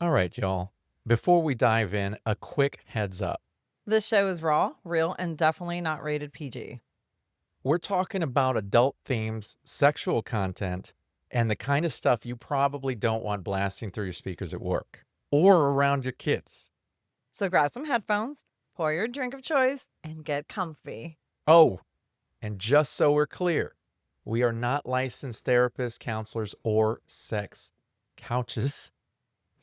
All right, y'all. Before we dive in, a quick heads up. This show is raw, real, and definitely not rated PG. We're talking about adult themes, sexual content, and the kind of stuff you probably don't want blasting through your speakers at work or around your kids. So grab some headphones, pour your drink of choice, and get comfy. Oh, and just so we're clear, we are not licensed therapists, counselors, or sex couches.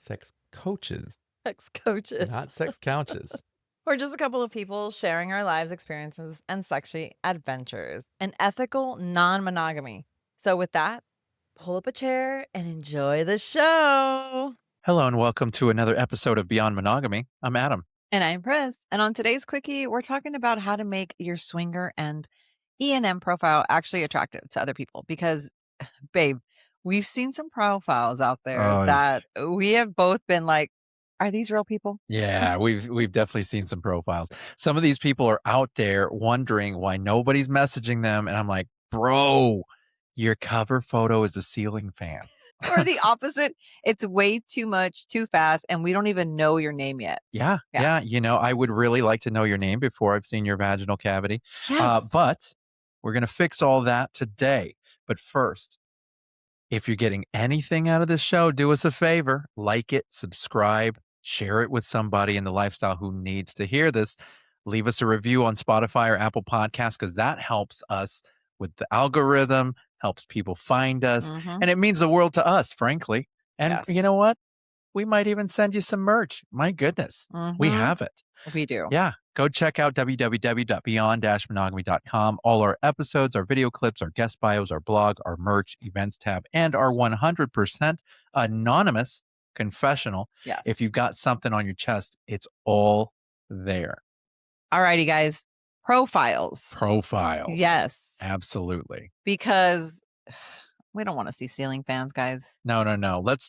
Sex coaches, Sex coaches. not sex couches. We're just a couple of people sharing our lives, experiences, and sexy adventures, and ethical non-monogamy. So with that, pull up a chair and enjoy the show. Hello, and welcome to another episode of Beyond Monogamy. I'm Adam. And I'm Pris. And on today's Quickie, we're talking about how to make your swinger and ENM profile actually attractive to other people. Because, babe, we've seen some profiles out there that we have both been like, are these real people? Yeah, we've definitely seen some profiles. Some of these people are out there wondering why nobody's messaging them, and I'm like, bro, your cover photo is a ceiling fan. Or the opposite, it's way too much, too fast, and we don't even know your name yet. Yeah. You know, I would really like to know your name before I've seen your vaginal cavity. Yes. But we're going to fix all that today. But first, if you're getting anything out of this show, do us a favor, like it, subscribe, share it with somebody in the lifestyle who needs to hear this. Leave us a review on Spotify or Apple Podcasts because that helps us with the algorithm, helps people find us, and it means the world to us, frankly. And you know what? We might even send you some merch. My goodness, we have it. We do. Yeah. Go check out www.beyond-monogamy.com. All our episodes, our video clips, our guest bios, our blog, our merch, events tab, and our 100% anonymous confessional. Yes. If you've got something on your chest, it's all there. All righty, guys. Profiles. Yes. Absolutely. Because we don't want to see ceiling fans, guys. No. Let's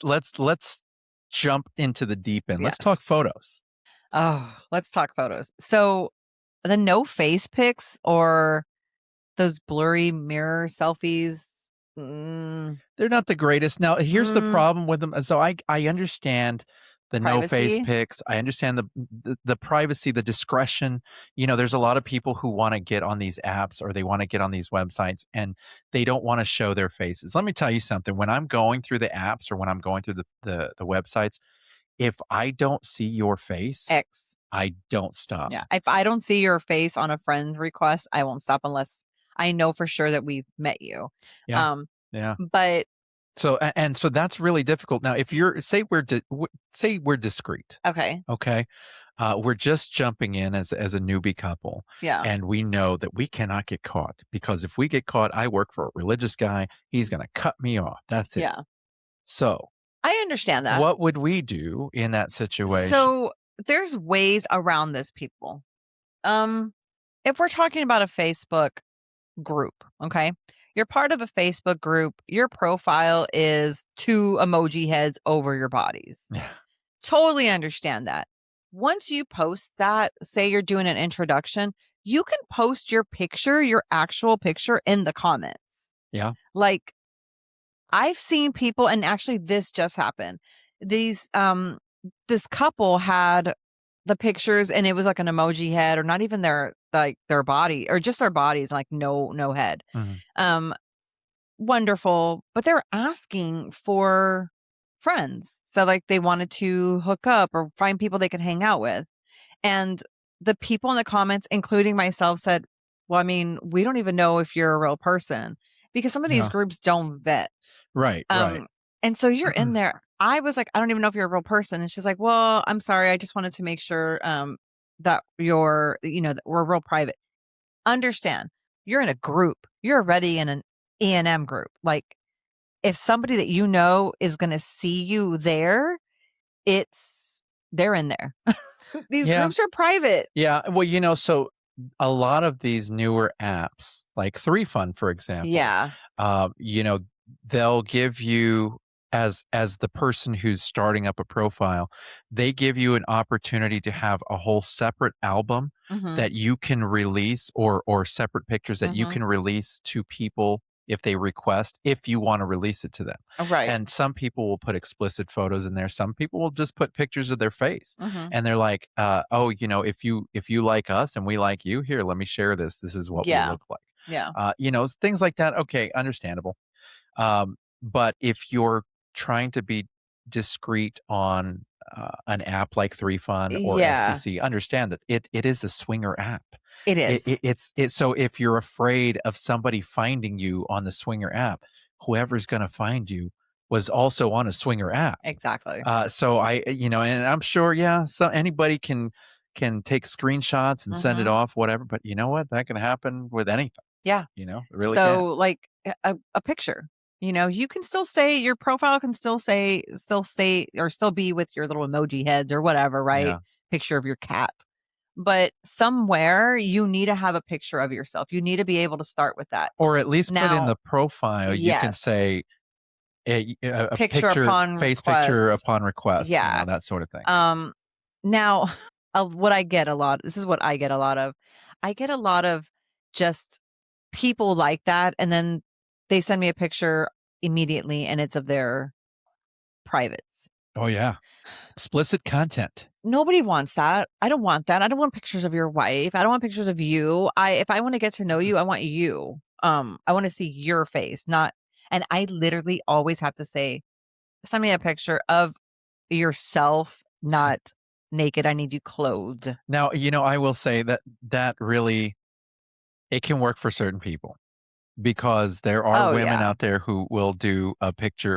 jump into the deep end. Let's talk Yes. photos. Oh, let's talk photos. So the no face pics or those blurry mirror selfies. They're not the greatest. Now, here's the problem with them. So I understand the no face Privacy. pics. I understand the privacy, the discretion. You know, there's a lot of people who want to get on these apps or they want to get on these websites and they don't want to show their faces. Let me tell you something. When I'm going through the apps or when I'm going through the websites, if I don't see your face, I don't stop. Yeah. If I don't see your face on a friend request, I won't stop unless I know for sure that we've met you. Yeah. But so that's really difficult. Now, if you're say we're discreet. Okay. We're just jumping in as a newbie couple. Yeah. And we know that we cannot get caught because if we get caught, I work for a religious guy. He's going to cut me off. That's it. Yeah. So I understand that. What would we do in that situation? So there's ways around this, people. If we're talking about a Facebook group, okay, you're part of a Facebook group, your profile is 2 emoji heads over your bodies. Yeah. Totally understand that. Once you post that, say you're doing an introduction, you can post your picture, your actual picture in the comments. Yeah. Like, I've seen people, and actually this just happened. These, this couple had the pictures and it was like an emoji head or not even their body or just their bodies, like no head. Wonderful. But they're asking for friends. So like they wanted to hook up or find people they could hang out with. And the people in the comments, including myself, said, well, I mean, we don't even know if you're a real person because some of these groups don't vet. Right. And so you're in there. I was like, I don't even know if you're a real person. And she's like, well, I'm sorry. I just wanted to make sure that you're, that we're real private. Understand, you're in a group. You're already in an ENM group. Like if somebody that you know is going to see you there, they're in there. These groups are private. Yeah. Well, so a lot of these newer apps, like 3Fun, for example. Yeah. They'll give you as the person who's starting up a profile, they give you an opportunity to have a whole separate album that you can release or separate pictures that you can release to people if they request, if you want to release it to them. Right. And some people will put explicit photos in there. Some people will just put pictures of their face. Mhm. And they're like, oh, if you like us and we like you, here, let me share this. This is what we Yeah. look like. Yeah. Things like that. Okay, understandable. But if you're trying to be discreet on an app like 3Fun or Yeah. STC, understand that it is a swinger app. It is. It's so if you're afraid of somebody finding you on the swinger app, whoever's going to find you was also on a swinger app. Exactly. So and I'm sure, yeah, so anybody can take screenshots and send it Mhm. off, whatever. But you know what? That can happen with anything. Yeah. It really can. So, like, a picture, you can still say your profile can still say or still be with your little emoji heads or whatever, right? Yeah. Picture of your cat. But somewhere you need to have a picture of yourself. You need to be able to start with that. Or at least put in Now, the profile, you can yes, say a picture picture, upon face picture request. upon request, Yeah. that sort of thing. Now, what I get a lot, this is what I get a lot of. I get a lot of just people like that, and then they send me a picture immediately, and it's of their privates. Oh, yeah. Explicit content. Nobody wants that. I don't want that. I don't want pictures of your wife. I don't want pictures of you. If I want to get to know you, I want you. I want to see your face, not. And I literally always have to say, send me a picture of yourself, not naked. I need you clothed. Now, I will say that really it can work for certain people because there are Oh women yeah. out there who will do a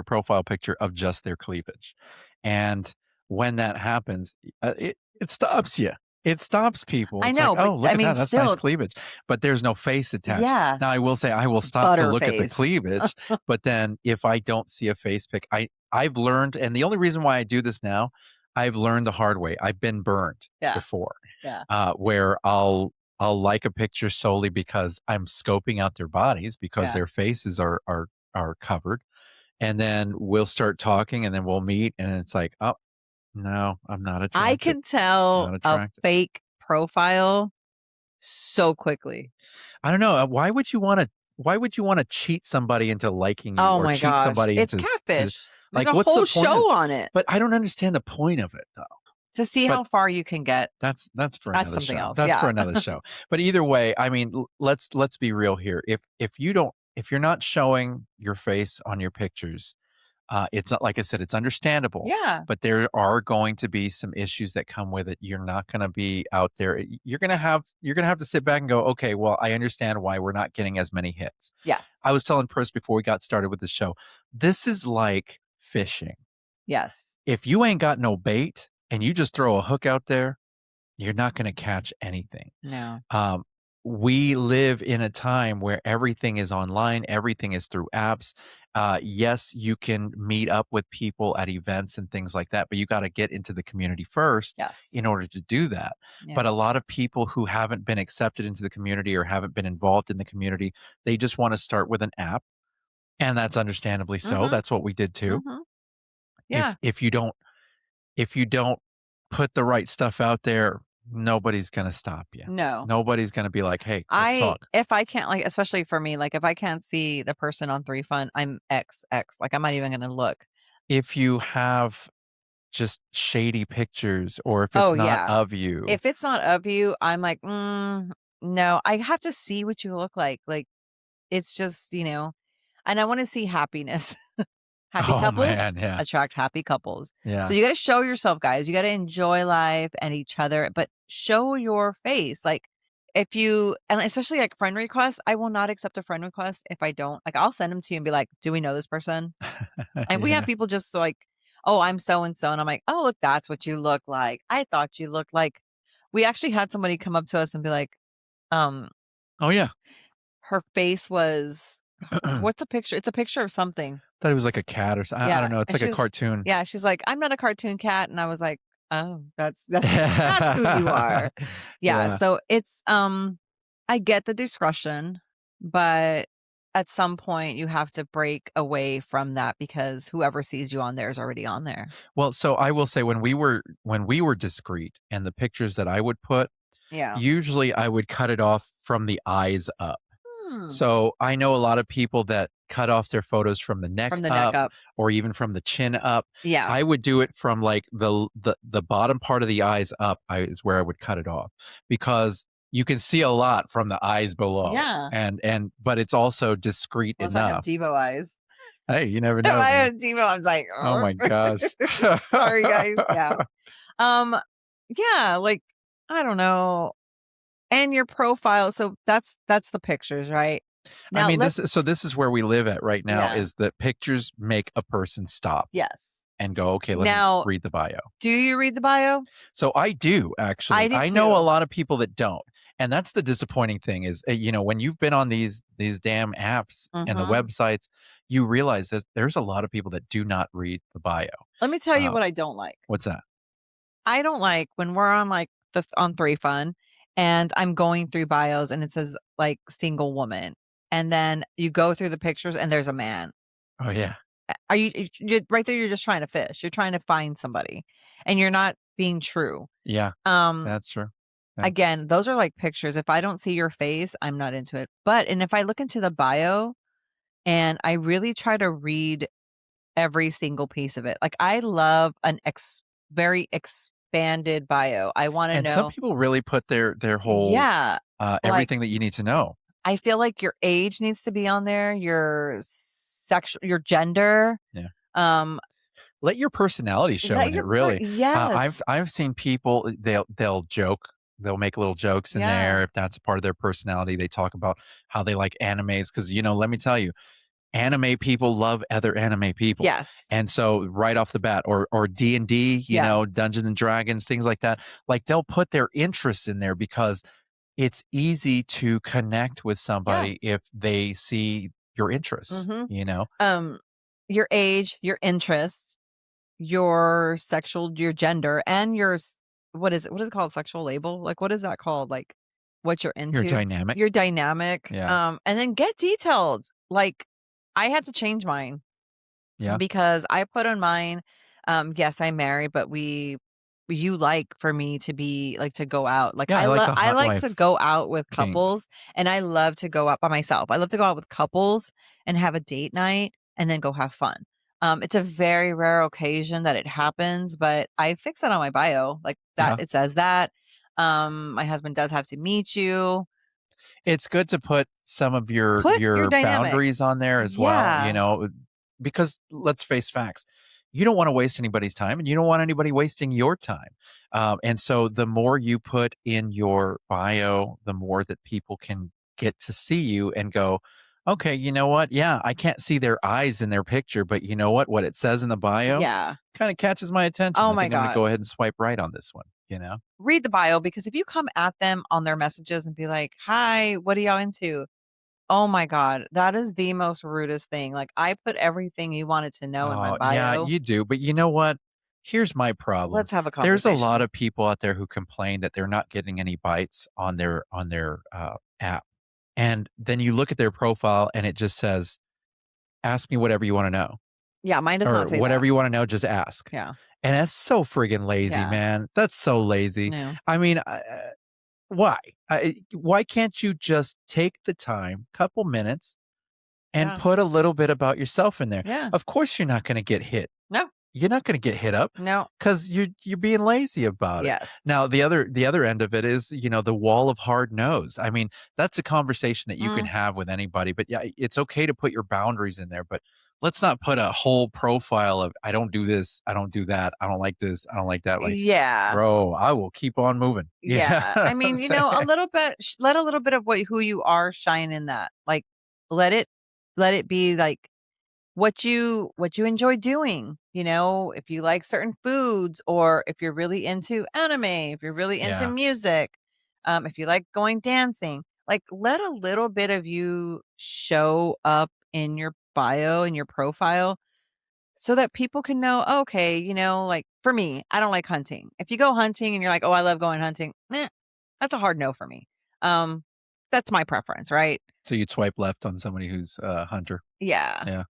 profile picture of just their cleavage. And when that happens, it stops you. It stops people. I It's like, know, but "Oh, look I at mean, that. That's nice still, cleavage." But there's no face attached. yeah, Now, I will say I will stop to look at the butterface. cleavage, but then if I don't see a face pic, I've learned, and the only reason why I do this now, I've learned the hard way. I've been burned Yeah, before, yeah. where I'll like a picture solely because I'm scoping out their bodies because Yeah. their faces are covered, and then we'll start talking, and then we'll meet, and it's like, oh no, I'm not I attracted. can tell Not a attracted. fake profile so quickly. I don't know. Why would you want to? Why would you want to cheat somebody into liking you, Oh or my cheat gosh, somebody it's into to catfish. There's like? a What's the whole point of? show on it But I don't understand the point of it though. to see But how far you can get. that's for That's another something show. else. That's for Yeah. another show. But either way, I mean, let's be real here. If you're not showing your face on your pictures, it's not, like I said, it's understandable, Yeah. but there are going to be some issues that come with it. You're not going to be out there. You're gonna have to sit back and go, okay, well, I understand why we're not getting as many hits. Yes. I was telling Pris before we got started with the show, this is like fishing. Yes. If you ain't got no bait and you just throw a hook out there, you're not going to catch anything. No. We live in a time where everything is online, everything is through apps. Yes, you can meet up with people at events and things like that, but you got to get into the community first Yes. in order to do that. But Yeah. a lot of people who haven't been accepted into the community or haven't been involved in the community, they just want to start with an app, and that's understandably so. Mhm. That's what we did too. Mhm. If Yeah. if you don't if you don't put the right stuff out there, nobody's going to stop you. No. Nobody's going to be like, "Hey, let's talk." If I can't, like, especially for me, like, if I can't see the person on 3Fun, I'm XX. Like, I'm not even gonna look. If you have just shady pictures or if Oh it's not yeah. of you. If it's not of you, I'm like, no. I have to see what you look like. Like, it's just, and I want to see happiness. Happy Oh, couples man, yeah. attract happy couples. So Yeah. you got to show yourself, guys. You got to enjoy life and each other, but show your face. Like, if you, and especially like friend requests, I will not accept a friend request if I don't. Like, I'll send them to you and be like, do we know this person? And we have Yeah. people just like, oh, I'm so and so. And I'm like, oh, look, that's what you look like. I thought you looked like. We actually had somebody come up to us and be like, um, Oh, yeah. her face was, what's a picture? It's a picture of something. Thought it was like a cat or something. I Yeah, don't know. It's and like a cartoon. she's like, "I'm not a cartoon cat," and I was like, "Oh, that's who you are." Yeah, Yeah. so it's, I get the discretion, but at some point you have to break away from that because whoever sees you on there is already on there. Well, so I will say when we were discreet and the pictures that I would put, Yeah. usually I would cut it off from the eyes up. So I know a lot of people that cut off their photos from the neck From the neck up up. or even from the chin up. Yeah. I would do it from like the bottom part of the eyes up is where I would cut it off because you can see a lot from the eyes below. Yeah. And but it's also discreet Unless I have enough. Devo eyes. Hey, you never If know, I man. have Devo, I was like, Oh my gosh. sorry guys. Yeah. Um, yeah, like I don't know. And your profile. So that's the pictures, right? I Now mean, let's this is where we live at right now Yeah. is that pictures make a person stop Yes. and go, okay, let me Now, read the bio. do you read the bio? So I do actually. I do I know a too. lot of people that don't. And that's the disappointing thing is, you know, when you've been on these damn apps and the Mhm. websites, you realize that there's a lot of people that do not read the bio. Let me tell you Uh, what I don't like. what's that? I don't like when we're on like on 3 Fun and I'm going through bios and it says like single woman. And then you go through the pictures and there's a man. Oh yeah. Are you right there? You're just trying to fish. You're trying to find somebody and you're not being true. Yeah, Um, that's true. Yeah. Again, those are like pictures. If I don't see your face, I'm not into it. And if I look into the bio and I really try to read every single piece of it, like I love an very expanded bio. I want to And some know. people really put their whole Yeah, like everything that you need to know. I feel like your age needs to be on there, your sexual, your gender. Yeah. Um, Let your personality show let in it, your really. yes, I've seen people, they'll joke, they'll make little jokes in yeah, there if that's a part of their personality. They talk about how they like animes because, you know, let me tell you, anime people love other anime people. yes, And so right off the bat or D&D, you yeah, know, Dungeons and Dragons, things like that, like they'll put their interests in there because it's easy to connect with yeah. somebody if they see your interests, Mm-hmm. you know? Your age, your interests, your sexual, your gender, and what is it? What is it called? Sexual label? Like, what is that called? Like, what you're You're into? dynamic. Your dynamic. Yeah. And then get detailed. Like, I had to change mine Yeah. because I put on mine, yes, I'm married, but you like for me to be like to go out. Like Yeah, I like the I hot like to wife go out with kink. couples and I love to go out by myself. I love to go out with couples and have a date night and then go have fun. It's a very rare occasion that it happens, but I fix that on my bio. Like that Yeah. it says that. My husband does have to meet you. It's good to put some of Put your your dynamic. boundaries on there as well, you Yeah. know, because let's face facts. You don't wanna waste anybody's time, and you don't want anybody wasting your time. And so the more you put in your bio, the more that people can get to see you and go, "Okay, you know what? Yeah, I can't see their eyes in their picture, but you know what? What it says in the bio Yeah. kinda catches my attention. Oh I my think I'm gonna God. go ahead and swipe right on this one," you know? Read the bio because if you come at them on their messages and be like, "Hi, what are y'all into?" Oh my god, that is the most rudest thing. Like, I put everything you wanted to know in my Oh, yeah, bio. you do, but you know what? Here's my problem. Let's have a There's a lot conversation. of people out there who complain that they're not getting any bites on their app, and then you look at their profile and it just says, "Ask me whatever you wanna know," Yeah, mine does or not say "Whatever that. you wanna know, just ask." Yeah. And that's so friggin' lazy, Yeah. man. That's so lazy. No. I mean, why? Why can't you just take the time, couple minutes, and Yeah. put a little bit about yourself in there? Yeah. Of course, you're not gonna get hit. No. You're not gonna get hit up No. because you're being lazy about it. Yes. Now the other end of it is, you know, the wall of hard no's. I mean, that's a conversation that you can Mm, have with anybody, but yeah, it's okay to put your boundaries in there, but let's not put a whole profile of, "I don't do this, I don't do that, I don't like this, I don't like that." Like, yeah. bro, I will keep on moving. You know Yeah. what I I'm mean, a saying? little bit let a little bit of what who you are shine in that. Like, let it let it be like what you enjoy doing, if you like certain foods or if you're really into anime, if you're really into Yeah, music, if you like going dancing, like let a little bit of you show up in your bio and your profile so that people can know, "Oh, okay, like for me, I don't like hunting. If you go hunting and you're like, oh, I love going hunting, that's a hard no for me. Um, that's my preference, right? so you'd swipe left on somebody who's a hunter. Yeah. Yeah.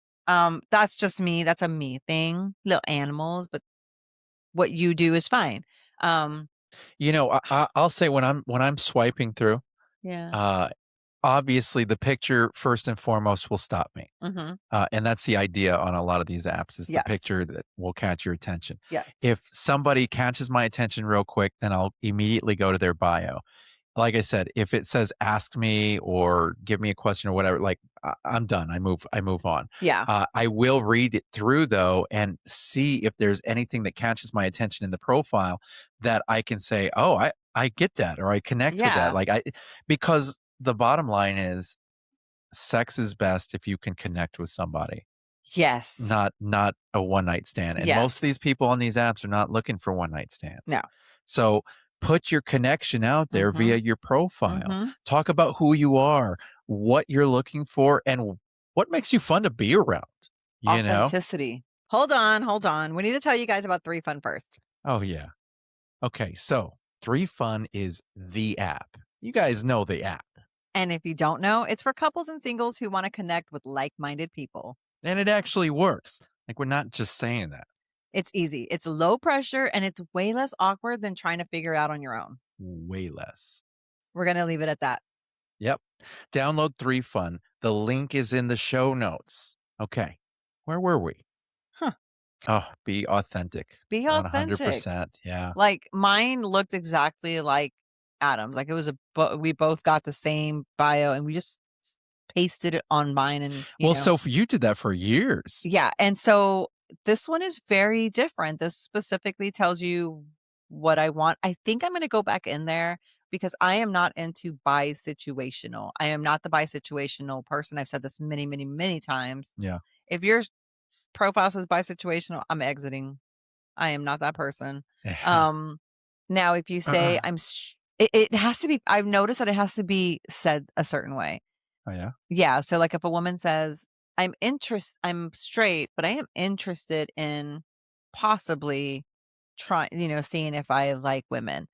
That's just me. That's a me thing. Little animals, but what you do is fine. Um, You know, I'll say when I'm swiping through, yeah. uh obviously the picture first and foremost will stop me. Mhm. And that's the idea on a lot of these apps is the Yes. picture that will catch your attention. Yes. If somebody catches my attention real quick, then I'll immediately go to their bio. Like I said, if it says ask me or give me a question or whatever, like I'm done. I move on. Yeah. I will read it through though and see if there's anything that catches my attention in the profile that I can say, oh, I get that or I connect with that. Yeah. Because the bottom line is sex is best if you can connect with somebody, Yes. not a one night stand. And most of Yes. these people on these apps are not looking for one night stands. No. So put your connection out there via Mhm. your profile. Mhm. Talk about who you are, what you're looking for, and what makes you fun to be around, you know? Authenticity. Hold on, hold on. We need to tell you guys about 3 Fun first. Oh, yeah. Okay. So 3Fun is the app. You guys know the app. And if you don't know, it's for couples and singles who want to connect with like-minded people. And it actually works. Like, we're not just saying that. It's easy. It's low pressure and it's way less awkward than trying to figure out on your own. Way less. We're going to leave it at that. Yep. Download 3Fun. The link is in the show notes. Okay. Where were we? Huh. Oh, be authentic. Be authentic. 100%. Yeah. Like mine looked exactly like Adam's. Like it was we both got the same bio and we just pasted it on mine and Well, so you did that for years. yeah. And so this one is very different. This specifically tells you what I want. I think I'm going to go back in there because I am not into bi-situational. I am not the bi-situational person. I've said this many, many, many times. Yeah. If your profile says bi-situational, I'm exiting. I am not that person. Now if you say it has to be, I've noticed that it has to be said a certain way. Oh, yeah? Yeah, so, like, if a woman says, I'm straight, but I am interested in possibly seeing if I like women."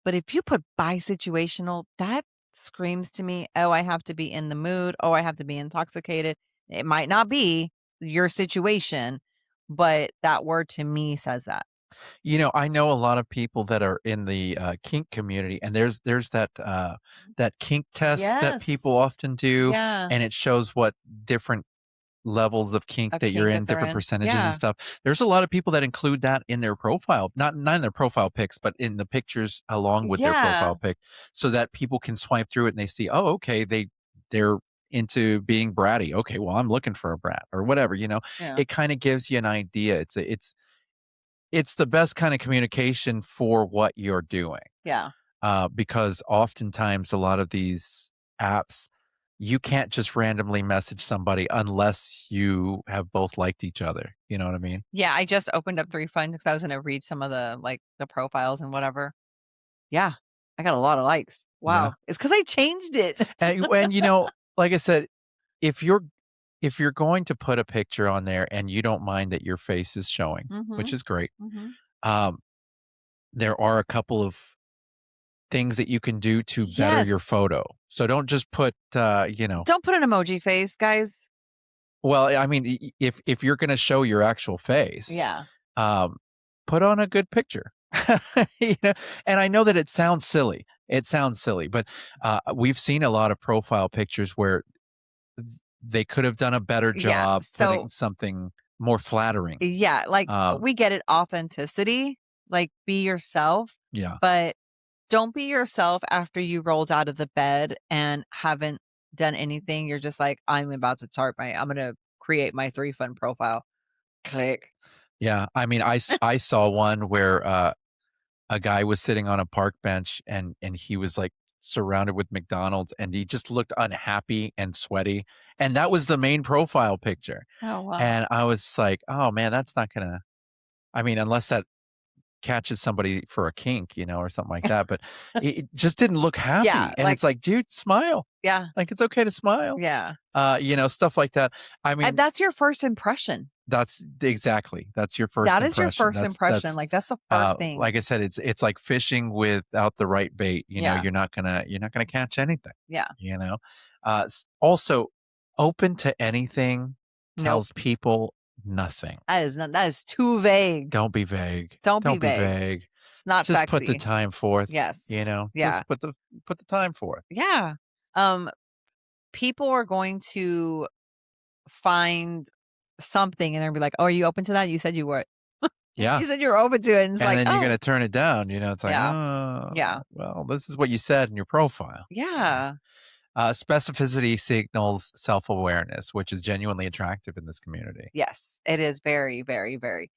But if you put bisexual, that screams to me, "Oh, I have to be in the mood. Oh, I have to be intoxicated." It might not be your situation, but that word to me says that. I know a lot of people that are in the, kink community, and there's that kink test that people Yes. often do, Yeah. and it shows what different levels of kink Of that you're kink that in, they're different in. percentages and Yeah. stuff. There's a lot of people that include that in their profile, not in their profile pics, but in the pictures along with their Yeah. profile pic, so that people can swipe through it and they see, oh, okay, they're into being bratty. Okay, well, I'm looking for a brat or whatever. Yeah. It kind of gives you an idea. It's the best kind of communication for what you're doing. Yeah. Because oftentimes a lot of these apps, you can't just randomly message somebody unless you have both liked each other. You know what I mean? Yeah, I just opened up 3 Fun because I was gonna read some of the profiles and whatever. Yeah, I got a lot of likes. Yeah. Wow. It's because I changed it. And like I said, if you're if you're going to put a picture on there and you don't mind that your face is showing, which Mhm, is great, mhm. um, there are a couple of things that you can do to better your Yes. photo. So don't just put, Don't put an emoji face, guys. well, I mean, if you're gonna show your actual face, Yeah. um, put on a good picture. You know? And I know that it sounds silly. It sounds silly, but, we've seen a lot of profile pictures where they could have done a better Yeah, job so putting something more flattering. yeah, like, Um, we get it, authenticity, like, be yourself, yeah. but don't be yourself after you rolled out of the bed and haven't done anything. You're just like, I'm gonna create my 3 Fun profile. Click. Yeah. I mean, I saw one where, a guy was sitting on a park bench and he was, like, surrounded with McDonald's, and he just looked unhappy and sweaty, and that was the main profile picture, Oh, wow. and I was like, "Oh, man, that's not gonna." I mean, unless that catches somebody for a kink, or something like that, but it just didn't look Yeah, happy, and like it's like, "Dude, smile." yeah, Like, it's okay to smile. yeah. Stuff like that. I And mean, that's your first impression. that's your first That is your impression. first impression, That's like, that's the first thing. like I said, it's like fishing without the right bait. Yeah, You're not gonna catch anything. yeah. You know. Also, open to anything Nope. tells people nothing. That is too vague. Don't be vague. Don't be Don't be vague. vague. It's not Just put the sexy. time forth. Yes. Just Yeah. put the time forth. Yeah. Um, people are going to find something and they'll be like, "Oh, are you open to that? You said you were." Yeah. You said you were open to it, and it's And like, then you're "Oh, gonna turn it down, it's like, yeah, yeah, "Oh, well, this is what you said in your profile." yeah, Specificity signals self-awareness, which is genuinely attractive in this community. yes." It is very, very, very.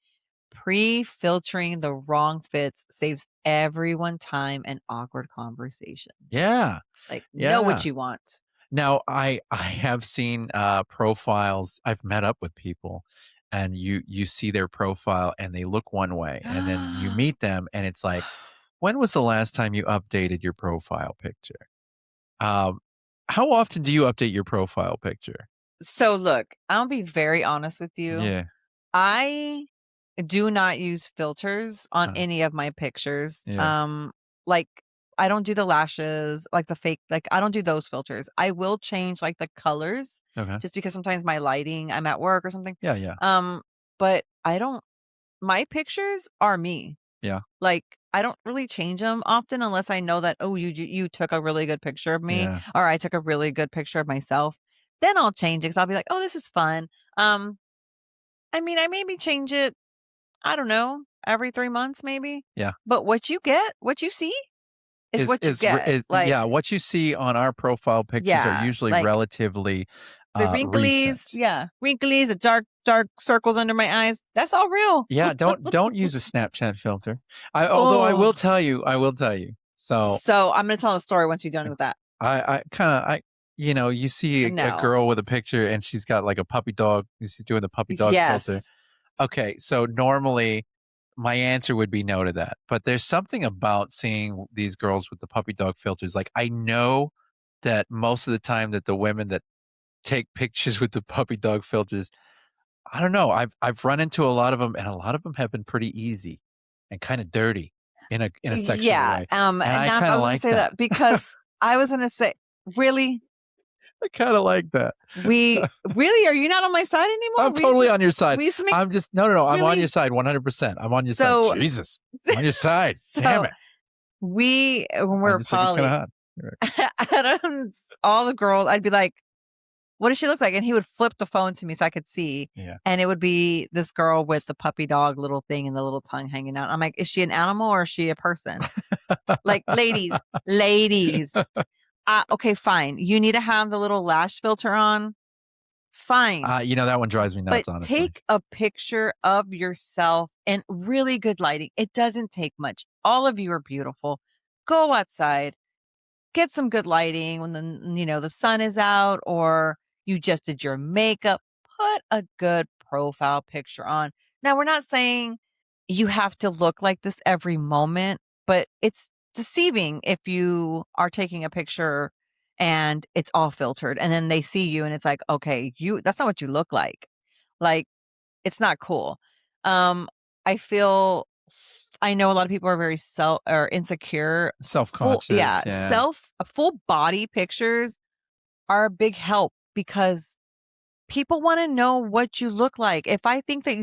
Pre-filtering the wrong fits saves everyone time and awkward conversations. Yeah, Like, know what yeah. you want. Now I have seen, profiles I've met up with people, and you see their profile, and they look one way, and then you meet them, and it's like, "When was the last time you updated your profile picture?" Um, how often do you update your profile picture? So look, I'll be very honest with you. Yeah, I do not use filters on uh, any of my pictures. yeah, Like I don't do the lashes, like the fake, like I don't do those filters. I will change like the colors okay. just because sometimes my lighting, I'm at work or something. Yeah, yeah, Um, but I don't my pictures are me. yeah, Like I don't really change them often unless I know that, oh, you took a really good picture of me yeah. or I took a really good picture of myself. Then I'll change it because I'll be like, oh, this is fun. Um, I mean, I maybe change it, I don't know, every 3 months maybe. Yeah. But what you get, what you see is what you get. Like, Yeah, what you see on our profile pictures are yeah, usually like relatively, the wrinklies, recent. yeah, wrinklies, the dark circles under my eyes. That's all real. Yeah, don't use a Snapchat filter. Although Oh, I will tell you. So, so I'm gonna tell a story once you're done with that. I kinda you see a No. girl with a picture and she's got, like, a puppy dog, and she's doing the puppy dog filter. Yes. Okay, so normally, my answer would be no to that, but there's something about seeing these girls with the puppy dog filters, like, I know that most of the time that the women that take pictures with the puppy dog filters, I don't know, I've run into a lot of them, and a lot of them have been pretty easy and kinda dirty in a sexual Yeah, way, and and I now I kinda was gonna like say that. that because I was gonna say, really? I kinda like that. We really? Are you not on my side I'm anymore? totally on your side. We used to make I'm just no, I'm on your really? side 100%. I'm on your side. So Jesus, I'm on your side. Damn so it. we when we I were just think it's kinda poly, hot. You're right. Adam's all the girls, I'd be like, "What does she look like?" And he would flip the phone to me so I could see, Yeah. and it would be this girl with the puppy dog little thing and the little tongue hanging out. I'm like, "Is she an animal or is she a person?" Like, ladies, okay, fine. You need to have the little lash filter on, fine. That one drives me But nuts, honestly. take a picture of yourself in really good lighting. It doesn't take much. All of you are beautiful. Go outside, get some good lighting when the sun is out or you just did your makeup. Put a good profile picture on. Now, we're not saying you have to look like this every moment, but it's deceiving if you are taking a picture and it's all filtered and then they see you and it's like, okay, that's not what you look like. Like, it's not cool. Um, I feel I know a lot of people are very self or insecure. Self-conscious, yeah. Full body pictures are a big help because people want to know what you look like. If I think that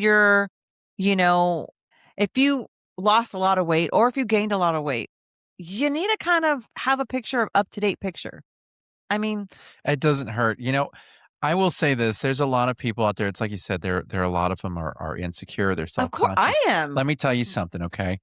you know, if you lost a lot of weight or if you gained a lot of weight, you need to kind of have a picture of up to date picture. I mean, It doesn't hurt. I will say this, there's a lot of people out there, it's like you said, there are a lot of them are insecure, they're of course I self-conscious. am. Let me tell you something, okay?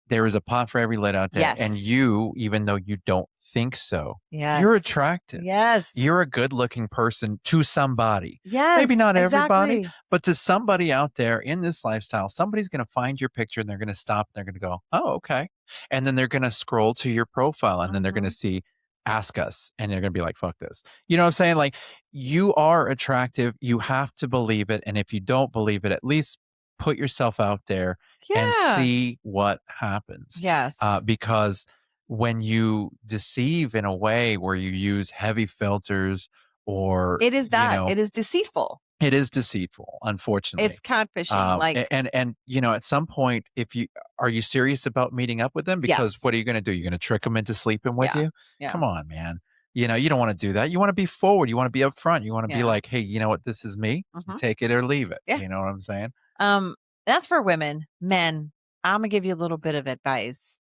There is a pot for every lid out there, and Yes. you, even though you don't think so, you're Yes. attractive. Yes. You're a good-looking person to somebody. Maybe Yes, not everybody, exactly. but to somebody out there in this lifestyle, somebody's gonna find your picture, and they're gonna stop, and they're gonna go, "Oh, okay." And then they're gonna scroll to your profile, and then they're gonna Mhm. see, "Ask us," and they're gonna be like, "Fuck this." You know what I'm saying? Like, you are attractive, you have to believe it, and if you don't believe it, at least put yourself out there and Yeah. see what happens. Yes. Because when you deceive in a way where you use heavy filters or, It is that. It is deceitful. it is deceitful, unfortunately. It's catfishing, like At some point, if you are you serious about meeting up with them? Because yes. what are you going to do? You're going to trick them into sleeping with Yeah. you? Yeah. Come on, man. You don't want to do that. You want to be forward. You want to be upfront. You want to be Yeah. like, hey, you know what? This is me. Mhm. Take it or leave it. Yeah. You know what I'm saying? Um, that's for women. Men, Imma give you a little bit of advice.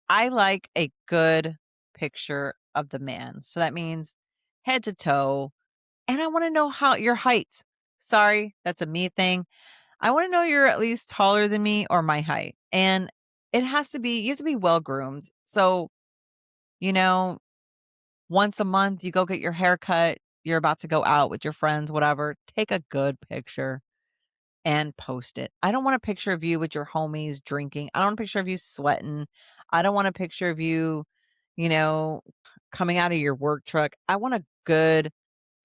I like a good picture of the man. So that means head to toe. And I want to know how your height. Sorry, that's a me thing. I want to know you're at least taller than me or my height. And it has to be, you have to be well groomed. So, you know, once a month, you go get your hair cut. You're about to go out with your friends, whatever. Take a good picture and post it. I don't want a picture of you with your homies drinking. I don't want a picture of you sweating. I don't want a picture of you, you know, coming out of your work truck. I want a good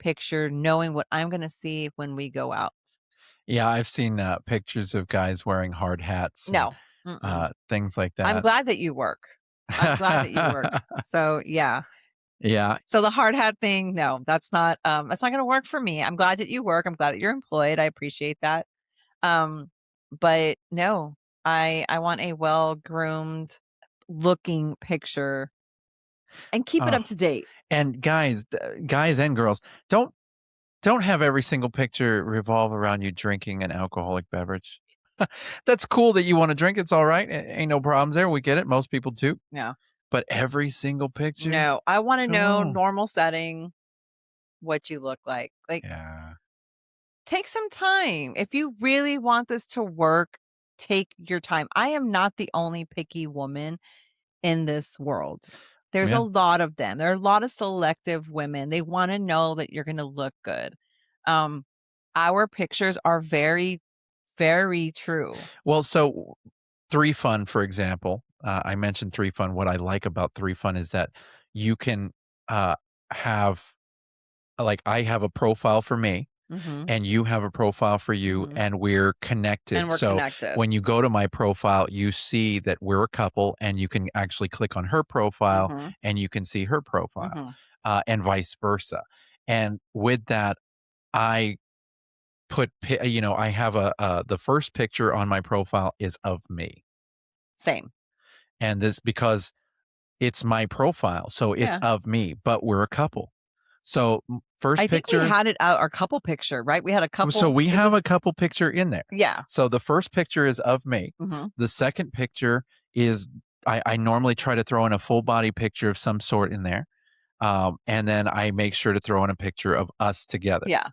picture knowing what I'm going to see when we go out. Yeah, I've seen pictures of guys wearing hard hats and No. Mm-mm. things like I'm that. glad that you work. I'm glad that you work. So, yeah. Yeah. So the hard hat thing, no, that's not going to work for me. I'm glad that you work. I'm glad that you're employed. I appreciate that. Um, but no, I want a well-groomed looking picture and keep it Oh, up to date. and guys and girls, don't have every single picture revolve around you drinking an alcoholic beverage. That's cool that you want to drink. It's all right. Ain't no problems there. We get it. Most people do. No. But every single picture? No, I want to Come know on. normal setting what you look like. Like Yeah. take some time. If you really want this to work, take your time. I am not the only picky woman in this world. There's a Yeah. lot of them. There are a lot of selective women. They want to know that you're going to look good. Um, our pictures are very, very true. Well, so 3Fun, for example, I mentioned 3Fun. What I like about 3Fun is that you can have, like, I have a profile for me Mm-hmm. and you have a profile for you, Mm-hmm. and we're And connected. we're So connected. when you go to my profile, you see that we're a couple, and you can actually click on her profile Mm-hmm. and you can see her profile, Mm-hmm. and vice versa. And with that, I I have the first picture on my profile is of me. Same. And this because it's my profile, so it's Yeah. of me, but we're a couple. So, I first think we picture had it out our couple picture, right? We had a so couple. we It have a was, couple picture in there. yeah. So the first picture is of me. Mm-hmm. The second picture is I normally try to throw in a full body picture of some sort in there. And then I make sure to throw in a picture of us together. Yeah.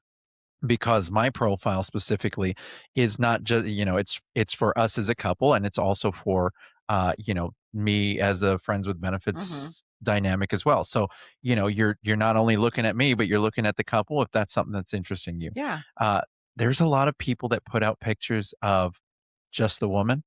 Because my profile specifically is not just, it's for us as a couple, and it's also for me as a friends with Mm-hmm. benefits dynamic as well. So you're not only looking at me, but you're looking at the couple if that's something that's interesting you. Yeah. uh, there's a lot of people that put out pictures of just the woman,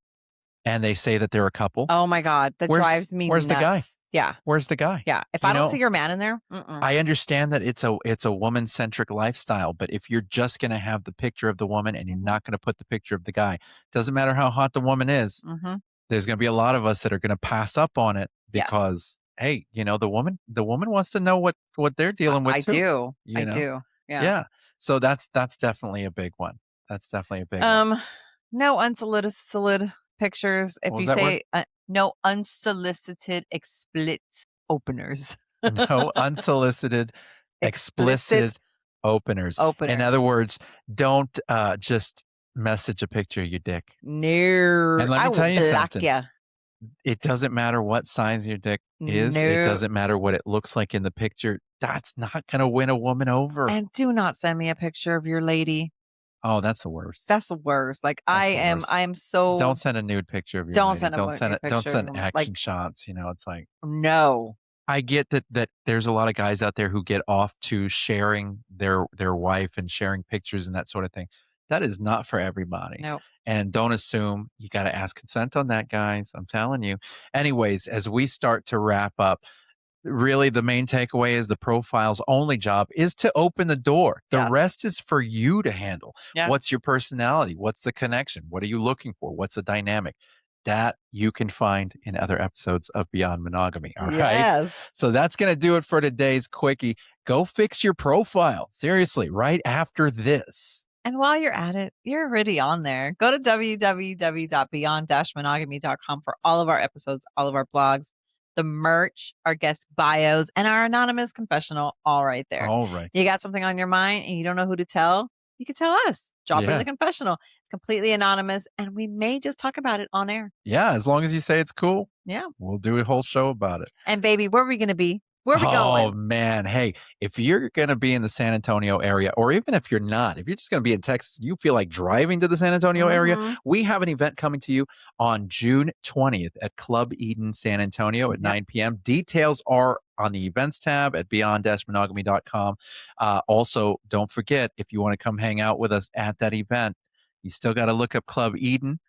and they say that they're a couple. Oh my God. That where's drives me where's the guy? nuts. Yeah. Where's the guy? Yeah. If you I don't see know your man in there, mm-mm. I understand that it's a woman-centric lifestyle, but if you're just gonna have the picture of the woman and you're Mhm. not gonna put the picture of the guy, doesn't matter how hot the woman is, Mhm. there's gonna be a lot of us that are gonna pass up on it Yes. because, hey, the woman wants to know what they're I dealing with I too, do. I you know? do. Yeah. Yeah. So that's definitely a big one. That's definitely a big one. No unsolicited pictures. If What was you that word? say no unsolicited explicit openers. No unsolicited, Explicit explicit openers. In other openers. words, don't, just message a picture of your dick. No. And let I me will tell you block something. you. It doesn't matter what size your dick is. It No. doesn't matter what it looks like in the picture. That's not gonna win a woman over. And do not send me a picture of your lady. Oh, that's the worst. That's the worst. Like That's the worst. I am so Don't send a nude picture of your don't lady. send a nude Don't picture. send action Like shots, it's like no. I get that there's a lot of guys out there who get off to sharing their wife and sharing pictures and that sort of thing. That is not for everybody. No. And don't assume you got to ask consent on that, guys. I'm telling you. Anyways, as we start to wrap up, really the main takeaway is the profile's only job is to open the door. The Yes. rest is for you to handle. Yeah. What's your personality? What's the connection? What are you looking for? What's the dynamic? That you can find in other episodes of Beyond Monogamy. All right. Yes. So that's going to do it for today's Quickie. Go fix your profile. Seriously, right after this. And while you're at it, you're already on there. Go to www.beyond-monogamy.com for all of our episodes, all of our blogs, the merch, our guest bios, and our anonymous confessional all right there. All right. You got something on your mind and you don't know who to tell? You can tell us. Drop it in the confessional. It's completely anonymous, and we may just talk about it on air. Yeah, as long as you say it's cool. Yeah. We'll do a whole show about it. And baby, where are we going to be? Where are we Oh, going? man. Hey, if you're going to be in the San Antonio area, or even if you're not, if you're just going to be in Texas, you feel like driving to the San Antonio area, Mhm. we have an event coming to you on June 20th at Club Eden San Antonio at Yep. 9 p.m. Details are on the events tab at beyond-monogamy.com. Also, don't forget, if you want to come hang out with us at that event, you still got to look up Club Eden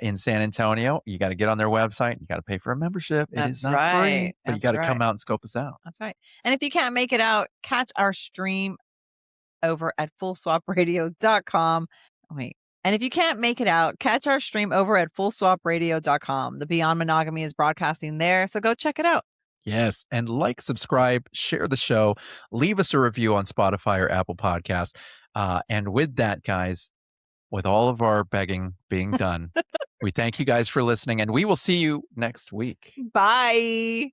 in San Antonio. You got to get on their website. You got to pay for a membership. It is That's not right. free, but you got That's to come right. out and scope us out. That's right. And if you can't make it out, catch our stream over at fullswapradio.com. Wait. And if you can't make it out, catch our stream over at fullswapradio.com. The Beyond Monogamy is broadcasting there, so go check it out. Yes. And like, subscribe, share the show, leave us a review on Spotify or Apple Podcasts. And with that, guys, with all of our begging being done, we thank you guys for listening, and we will see you next week. Bye.